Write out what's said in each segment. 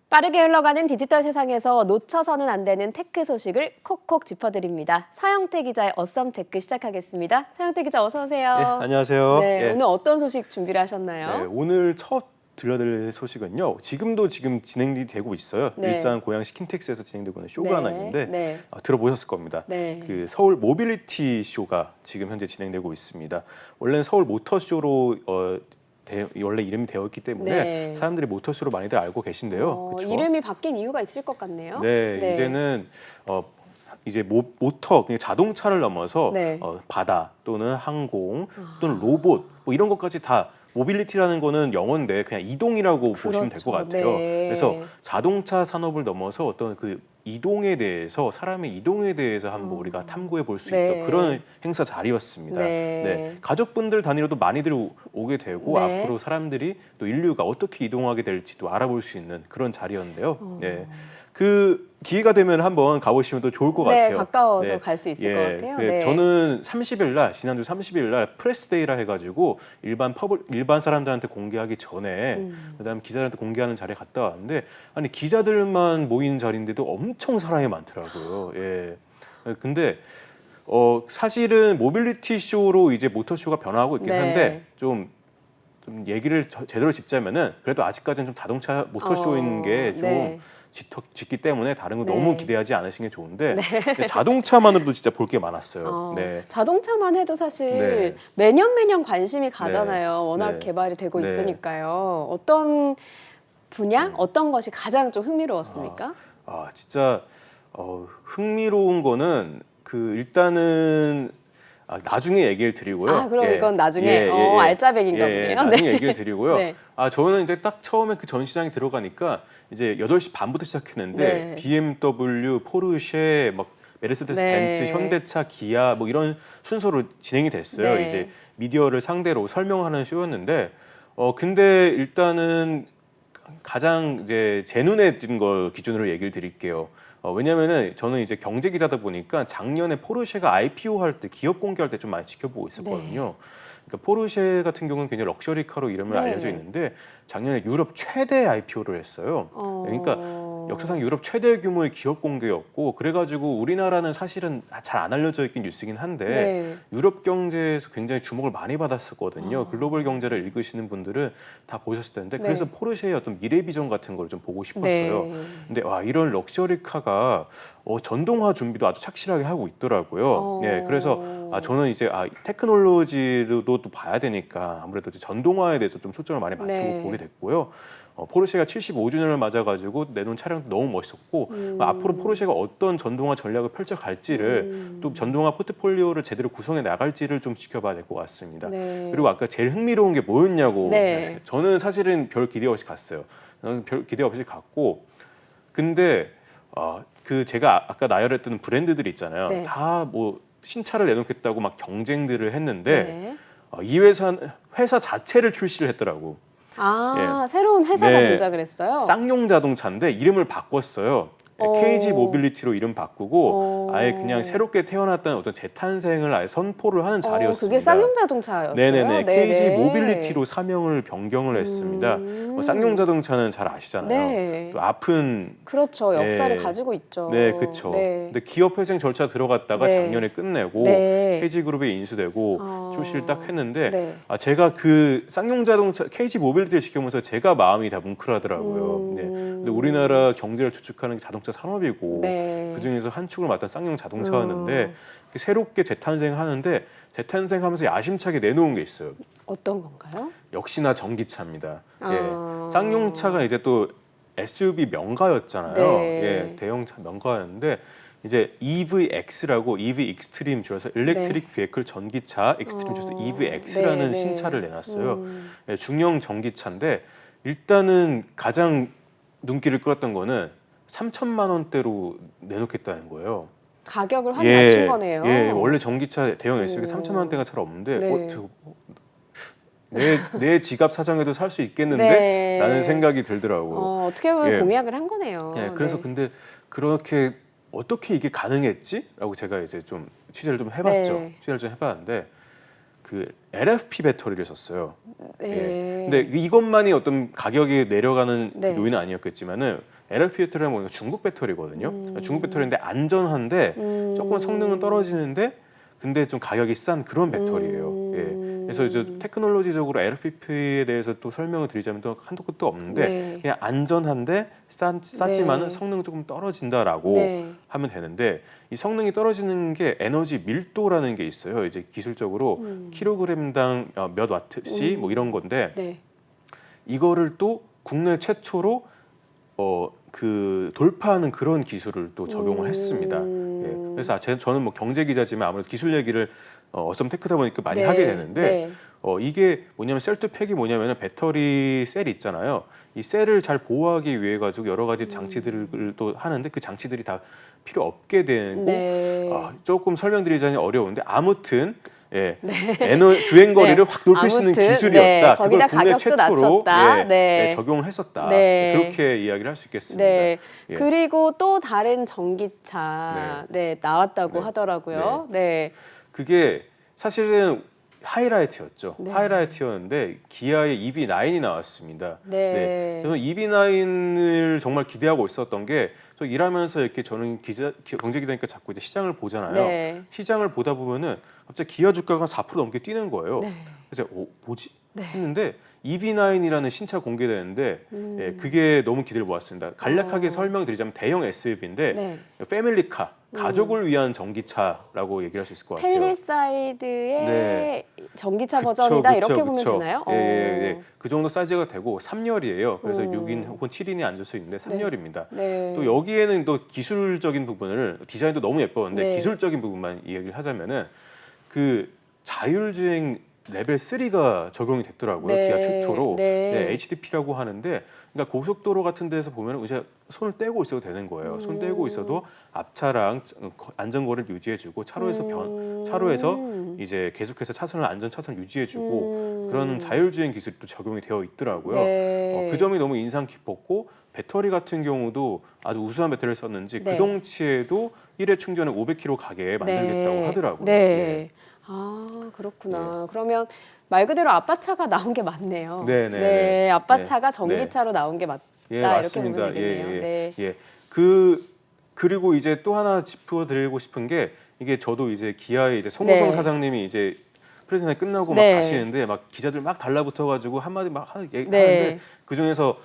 빠르게 흘러가는 디지털 세상에서 놓쳐서는 안 되는 테크 소식을 콕콕 짚어드립니다. 서영태 기자의 어썸테크 시작하겠습니다. 서영태 기자 어서 오세요. 네, 안녕하세요. 네, 예. 오늘 어떤 소식 준비를 하셨나요? 네, 오늘 첫 들려드릴 소식은요. 지금 진행이 되고 있어요. 네. 일산 고양시 킨텍스에서 진행되고 있는 쇼가 하나 있는데 네. 들어보셨을 겁니다. 네. 그 서울 모빌리티 쇼가 지금 현재 진행되고 있습니다. 원래는 서울 모터쇼로 원래 이름이 되어 있기 때문에 네. 사람들이 모터쇼로 많이들 알고 계신데요. 그쵸? 이름이 바뀐 이유가 있을 것 같네요. 네, 이제는 이제 모터, 그냥 자동차를 넘어서 네. 바다 또는 항공 또는 로봇 뭐 이런 것까지 다 모빌리티라는 거는 영어인데 그냥 이동이라고 보시면 될 것 같아요. 네. 그래서 자동차 산업을 넘어서 어떤 그 이동에 대해서 사람의 이동에 대해서 한번 우리가 탐구해 볼 수 네. 있던 그런 행사 자리였습니다. 네. 가족분들 단위로도 많이들 오게 되고 네. 앞으로 사람들이 또 인류가 어떻게 이동하게 될지도 알아볼 수 있는 그런 자리였는데요. 네. 그 기회가 되면 한번 가보시면 또 좋을 것 네, 같아요. 가까워서 갈 수 있을 것 같아요. 네. 저는 30일 날, 지난주 30일 날 프레스데이라 해가지고 일반 사람들한테 공개하기 전에 그다음 기자들한테 공개하는 자리에 갔다 왔는데 아니 기자들만 모인 자리인데도 엄청 사람이 많더라고요. 예. 근데 사실은 모빌리티 쇼로 이제 모터 쇼가 변화하고 있긴 한데 좀 얘기를 제대로 짚자면은 그래도 아직까지는 좀 자동차 모터 쇼인 게 좀 짙기 때문에 다른 거 너무 기대하지 않으시는 게 좋은데 근데 자동차만으로도 진짜 볼 게 많았어요. 자동차만 해도 사실 매년 관심이 가잖아요. 워낙 네. 개발이 되고 있으니까요. 어떤 분야, 어떤 것이 가장 좀 흥미로웠습니까? 진짜 흥미로운 거는 일단은 나중에 얘기를 드리고요. 그럼 이건 나중에 알짜배기인가 보네요. 나중에 얘기를 드리고요. 네. 저는 이제 딱 처음에 그 전시장에 들어가니까 이제 8시 반부터 시작했는데 BMW, 포르쉐, 막 메르세데스 벤츠, 현대차, 기아 뭐 이런 순서로 진행이 됐어요. 네. 이제 미디어를 상대로 설명하는 쇼였는데 근데 일단은 가장 이제 제 눈에 띈 걸 기준으로 얘기를 드릴게요. 왜냐면은 저는 이제 경제 기자다 보니까 작년에 포르쉐가 IPO 할 때 기업 공개할 때 좀 많이 지켜보고 있었거든요. 그러니까 포르쉐 같은 경우는 굉장히 럭셔리 카로 이름을 알려져 있는데 작년에 유럽 최대 IPO를 했어요. 그러니까 역사상 유럽 최대 규모의 기업 공개였고 그래가지고 우리나라는 사실은 잘 안 알려져 있긴 뉴스긴 한데 유럽 경제에서 굉장히 주목을 많이 받았었거든요. 글로벌 경제를 읽으시는 분들은 다 보셨을 텐데 그래서 포르쉐의 어떤 미래 비전 같은 걸 좀 보고 싶었어요. 근데 이런 럭셔리 카가 전동화 준비도 아주 착실하게 하고 있더라고요. 그래서 저는 이제 테크놀로지로도 또 봐야 되니까 아무래도 이제 전동화에 대해서 좀 초점을 많이 맞추고 보게 됐고요. 포르쉐가 75주년을 맞아가지고 내놓은 차량도 너무 멋있었고 앞으로 포르쉐가 어떤 전동화 전략을 펼쳐갈지를 또 전동화 포트폴리오를 제대로 구성해 나갈지를 좀 지켜봐야 될 것 같습니다. 그리고 아까 제일 흥미로운 게 뭐였냐고 저는 사실은 별 기대 없이 갔어요. 저는 별 기대 없이 갔고 근데 제가 아까 나열했던 브랜드들이 있잖아요. 다 뭐 신차를 내놓겠다고 막 경쟁들을 했는데 이 회사 자체를 출시를 했더라고. 새로운 회사가 등장을 했어요. 쌍용 자동차인데 이름을 바꿨어요. KG 모빌리티로 이름 바꾸고 아예 그냥 새롭게 태어났다는 어떤 재탄생을 아예 선포를 하는 자리였습니다. 그게 쌍용 자동차였어요? 네네네. KG 모빌리티로 사명을 변경을 했습니다. 쌍용 자동차는 잘 아시잖아요. 또 아픈 그렇죠. 역사를 가지고 있죠. 네, 그렇죠. 근데 기업 회생 절차 들어갔다가 작년에 끝내고 KG 그룹에 인수되고 출시를 딱 했는데 제가 그 쌍용 자동차 KG 모빌리티를 지켜보면서 제가 마음이 다 뭉클하더라고요. 근데 우리나라 경제를 주축하는 게 자동차 산업이고 그 중에서 한 축을 맡은 쌍용 자동차였는데 새롭게 재탄생하는데 재탄생하면서 야심차게 내놓은 게 있어요. 어떤 건가요? 역시나 전기차입니다. 쌍용차가 이제 또 SUV 명가였잖아요. 대형차 명가였는데 이제 EVX라고 EV 익스트림 줄여서 일렉트릭 비에클 전기차 익스트림 줄여서 EVX라는 신차를 내놨어요. 중형 전기차인데 일단은 가장 눈길을 끌었던 거는 3천만 원대로 내놓겠다는 거예요. 가격을 확 낮춘 거네요. 원래 전기차 대형 SUV 3천만 원대가 잘 없는데 내 지갑 사정에도 살 수 있겠는데? 라는 생각이 들더라고요. 어떻게 보면 공약을 한 거네요. 그래서 근데 그렇게 어떻게 이게 가능했지? 라고 제가 이제 좀 취재를 좀 해봤죠. 취재를 좀 해봤는데 그 LFP 배터리를 썼어요. 네. 예. 근데 이것만이 어떤 가격이 내려가는 네. 요인은 아니었겠지만은 LFP 배터리는 뭐냐 중국 배터리거든요. 중국 배터리인데 안전한데 조금 성능은 떨어지는데 근데 좀 가격이 싼 그런 배터리예요. 예. 그래서 이제 테크놀로지적으로 LFP에 대해서 또 설명을 드리자면 또 한도 끝도 없는데 네. 그냥 안전한데 싸지만은 네. 성능은 조금 떨어진다라고 네. 하면 되는데 이 성능이 떨어지는 게 에너지 밀도라는 게 있어요. 이제 기술적으로 킬로그램당 몇 와트씩 뭐 이런 건데 네. 이거를 또 국내 최초로 그 돌파하는 그런 기술을 또 적용을 했습니다. 예. 그래서 저는 뭐 경제 기자지만 아무래도 기술 얘기를 어썸테크다 보니까 많이 네. 하게 되는데 네. 이게 뭐냐면 셀투팩이 뭐냐면은 배터리 셀 있잖아요. 이 셀을 잘 보호하기 위해 가지고 여러 가지 장치들을 또 하는데 그 장치들이 다 필요 없게 되고 네. 조금 설명드리자니 어려운데 아무튼 예, 주행 거리를 네. 확 높일 수 있는 아무튼, 기술이었다. 네. 그걸 거기다 국내 가격도 최초로 낮췄다. 네. 적용을 했었다. 네. 그렇게 이야기를 할 수 있겠습니다. 네. 예. 그리고 또 다른 전기차 나왔다고 네. 하더라고요. 네. 그게 사실은 하이라이트였죠. 네. 하이라이트였는데 기아의 EV9이 나왔습니다. 네. 그래서 EV9을 정말 기대하고 있었던 게 저 일하면서 이렇게 저는 경제 기자니까 자꾸 이제 시장을 보잖아요. 네. 시장을 보다 보면은 갑자기 기아 주가가 4% 넘게 뛰는 거예요. 네. 그래서 뭐지? 네. 했는데 EV9이라는 신차 공개되는데 그게 너무 기대를 모았습니다. 간략하게 설명드리자면 대형 SUV인데 네. 패밀리카, 가족을 위한 전기차라고 얘기할 수 있을 것 같아요. 펠리사이드의 네. 전기차 그쵸, 버전이다 그쵸, 이렇게 보면 그쵸. 되나요? 예. 그 정도 사이즈가 되고 3열이에요. 그래서 6인 혹은 7인이 앉을 수 있는데 3열입니다. 네. 또 여기에는 또 기술적인 부분을 디자인도 너무 예뻤는데 네. 기술적인 부분만 이야기를 하자면은 그 자율주행 레벨 3가 적용이 됐더라고요. 네. 기아 최초로. 네. HDP라고 하는데 그러니까 고속도로 같은 데서 보면 이제 손을 떼고 있어도 되는 거예요. 손 떼고 있어도 앞차랑 안전거리를 유지해주고 차로에서 이제 계속해서 차선을 안전 차선을 유지해주고 그런 자율주행 기술이 또 적용이 되어 있더라고요. 네. 그 점이 너무 인상 깊었고 배터리 같은 경우도 아주 우수한 배터리를 썼는지 네. 그 덩치에도 1회 충전에 500km 가게 만들겠다고 하더라고요. 네. 예. 아, 그렇구나. 그러면 말 그대로 아빠 차가 나온 게 맞네요. 네네. 네, 아빠 네. 차가 전기차로 나온 게 맞다. 예, 이렇게 맞습니다. 보면 되겠네요. 네. 예. 그리고 이제 또 하나 짚어드리고 싶은 게 이게 저도 이제 기아의 이제 송호성 네. 사장님이 이제 프레젠이 끝나고 네. 막 가시는데 막 기자들 막 달라붙어가지고 한마디 막 네. 하는데 그 중에서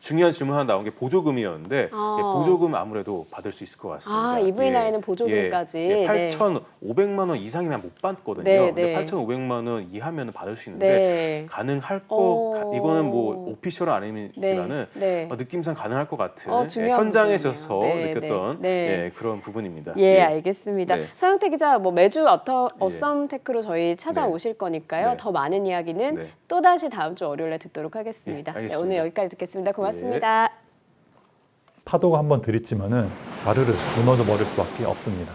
중요한 질문 하나 나온 게 보조금이었는데 아. 예, 보조금 아무래도 받을 수 있을 것 같습니다. 아, EV9은 보조금까지. 예, 네. 8,500만 원 이상이면 못 받거든요. 네, 근데 네. 8,500만 원 이하면 받을 수 있는데 네. 가능할 어. 이거는 뭐 오피셜은 아니지만은 네. 느낌상 가능할 것 같은 중요한 현장에 부분이네요. 있어서 네, 느꼈던 네. 예, 그런 부분입니다. 예, 알겠습니다. 네. 서영태 기자, 뭐 매주 어썸테크로 저희 찾아오실 거니까요. 네. 더 많은 이야기는 네. 또 다시 다음 주 월요일에 듣도록 하겠습니다. 예, 알겠습니다. 네, 오늘 여기까지 듣겠습니다. 고맙습니다. 파도가 한번 들이치면은 와르르 무너져 버릴 수밖에 없습니다.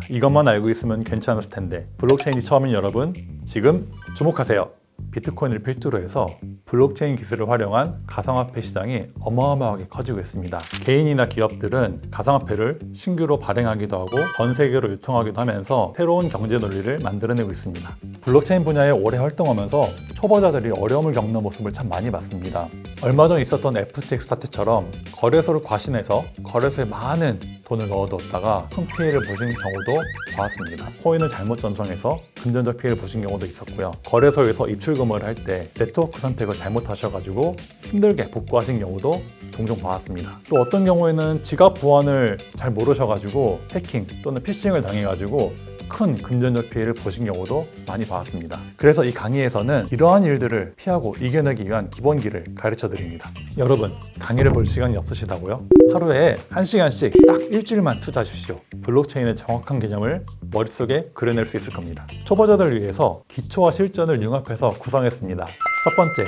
이것만 알고 있으면 괜찮았을 텐데 블록체인이 처음인 여러분 지금 주목하세요. 비트코인을 필두로 해서 블록체인 기술을 활용한 가상화폐 시장이 어마어마하게 커지고 있습니다. 개인이나 기업들은 가상화폐를 신규로 발행하기도 하고 전 세계로 유통하기도 하면서 새로운 경제 논리를 만들어내고 있습니다. 블록체인 분야에 오래 활동하면서 초보자들이 어려움을 겪는 모습을 참 많이 봤습니다. 얼마 전 있었던 FTX 사태처럼 거래소를 과신해서 거래소에 많은 돈을 넣어뒀다가 큰 피해를 보신 경우도 봤습니다. 코인을 잘못 전송해서 금전적 피해를 보신 경우도 있었고요. 거래소에서 입출금을 할 때 네트워크 선택을 잘못하셔가지고 힘들게 복구하신 경우도 종종 봤습니다. 또 어떤 경우에는 지갑 보안을 잘 모르셔가지고 해킹 또는 피싱을 당해가지고 큰 금전적 피해를 보신 경우도 많이 봤습니다. 그래서 이 강의에서는 이러한 일들을 피하고 이겨내기 위한 기본기를 가르쳐 드립니다. 여러분, 강의를 볼 시간이 없으시다고요? 하루에 1시간씩 딱 일주일만 투자하십시오. 블록체인의 정확한 개념을 머릿속에 그려낼 수 있을 겁니다. 초보자들을 위해서 기초와 실전을 융합해서 구성했습니다. 첫 번째,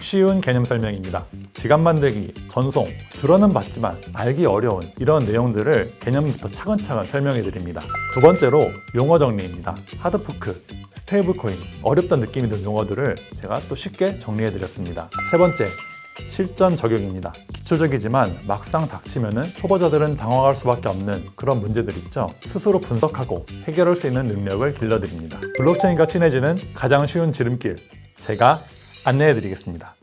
쉬운 개념 설명입니다. 지갑 만들기, 전송, 들어는 봤지만 알기 어려운 이런 내용들을 개념부터 차근차근 설명해 드립니다. 두 번째로 용어 정리입니다. 하드포크, 스테이블 코인, 어렵다는 느낌이 드는 용어들을 제가 또 쉽게 정리해 드렸습니다. 세 번째, 실전 적용입니다. 기초적이지만 막상 닥치면은 초보자들은 당황할 수밖에 없는 그런 문제들 있죠. 스스로 분석하고 해결할 수 있는 능력을 길러드립니다. 블록체인과 친해지는 가장 쉬운 지름길 제가 안내해 드리겠습니다.